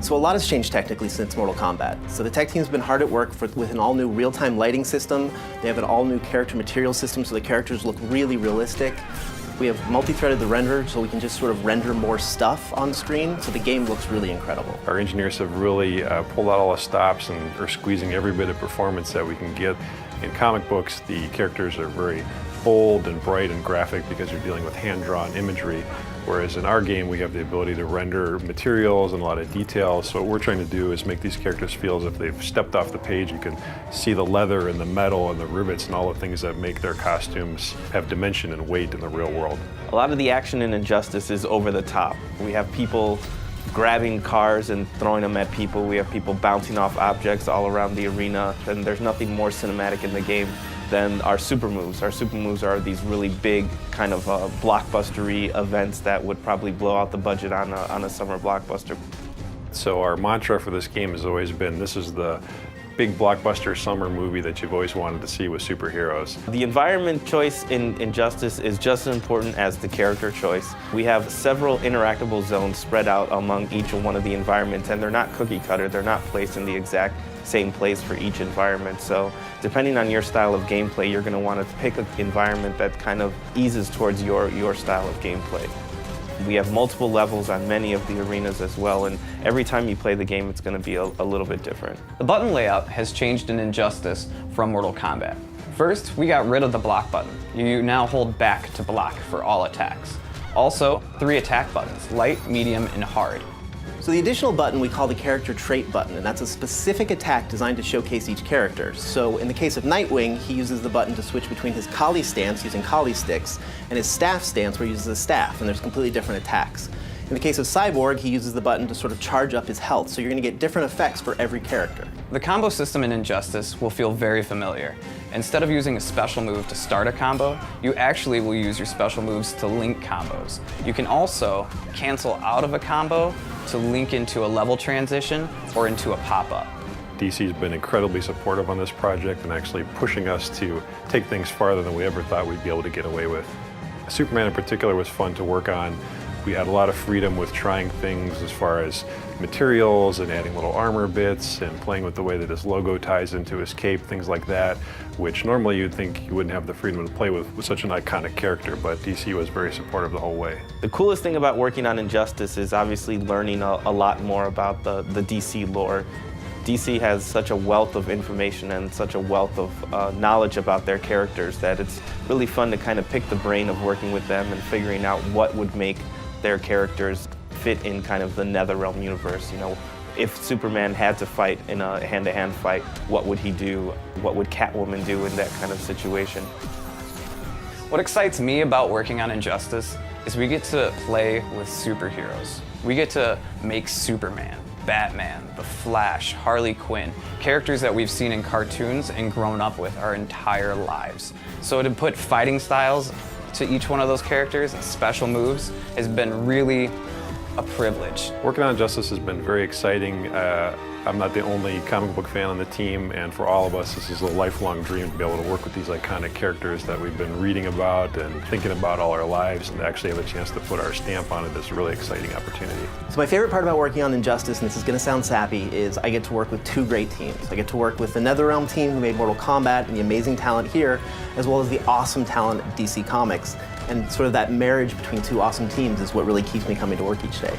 So a lot has changed technically since Mortal Kombat. So the tech team's been hard at work with an all-new real-time lighting system. They have an all-new character material system, so the characters look really realistic. We have multi-threaded the renderer, so we can just sort of render more stuff on screen, so the game looks really incredible. Our engineers have really pulled out all the stops and are squeezing every bit of performance that we can get. In comic books, the characters are very bold and bright and graphic because you're dealing with hand-drawn imagery, whereas in our game we have the ability to render materials and a lot of details. So what we're trying to do is make these characters feel as if they've stepped off the page. You can see the leather and the metal and the rivets and all the things that make their costumes have dimension and weight in the real world. A lot of the action in Injustice is over the top. We have people grabbing cars and throwing them at people. We have people bouncing off objects all around the arena, and there's nothing more cinematic in the game than our super moves. Our super moves are these really big kind of blockbustery events that would probably blow out the budget on a summer blockbuster. So our mantra for this game has always been, this is the big blockbuster summer movie that you've always wanted to see with superheroes. The environment choice in Injustice is just as important as the character choice. We have several interactable zones spread out among each one of the environments, and they're not cookie cutter, they're not placed in the exact same place for each environment. So depending on your style of gameplay, you're going to want to pick an environment that kind of eases towards your style of gameplay. We have multiple levels on many of the arenas as well, and every time you play the game, it's going to be a little bit different. The button layout has changed in Injustice from Mortal Kombat. First, we got rid of the block button. You now hold back to block for all attacks. Also, 3 attack buttons, light, medium, and hard. So the additional button we call the character trait button, and that's a specific attack designed to showcase each character. So in the case of Nightwing, he uses the button to switch between his Kali stance using Kali sticks and his staff stance where he uses a staff, and there's completely different attacks. In the case of Cyborg, he uses the button to sort of charge up his health, so you're going to get different effects for every character. The combo system in Injustice will feel very familiar. Instead of using a special move to start a combo, you actually will use your special moves to link combos. You can also cancel out of a combo to link into a level transition or into a pop-up. DC's been incredibly supportive on this project and actually pushing us to take things farther than we ever thought we'd be able to get away with. Superman in particular was fun to work on. We had a lot of freedom with trying things as far as materials and adding little armor bits and playing with the way that his logo ties into his cape, things like that, which normally you'd think you wouldn't have the freedom to play with such an iconic character, but DC was very supportive the whole way. The coolest thing about working on Injustice is obviously learning a lot more about the DC lore. DC has such a wealth of information and such a wealth of knowledge about their characters that it's really fun to kind of pick the brain of working with them and figuring out what would make their characters fit in kind of the NetherRealm universe. You know, if Superman had to fight in a hand-to-hand fight, what would he do? What would Catwoman do in that kind of situation? What excites me about working on Injustice is we get to play with superheroes. We get to make Superman, Batman, The Flash, Harley Quinn, characters that we've seen in cartoons and grown up with our entire lives. So to put fighting styles to each one of those characters and special moves has been really a privilege. Working on Injustice has been very exciting. I'm not the only comic book fan on the team, and for all of us, this is a lifelong dream to be able to work with these iconic characters that we've been reading about and thinking about all our lives, and to actually have a chance to put our stamp on it is a really exciting opportunity. So my favorite part about working on Injustice, and this is going to sound sappy, is I get to work with 2 great teams. I get to work with the NetherRealm team who made Mortal Kombat and the amazing talent here, as well as the awesome talent at DC Comics. And sort of that marriage between 2 awesome teams is what really keeps me coming to work each day.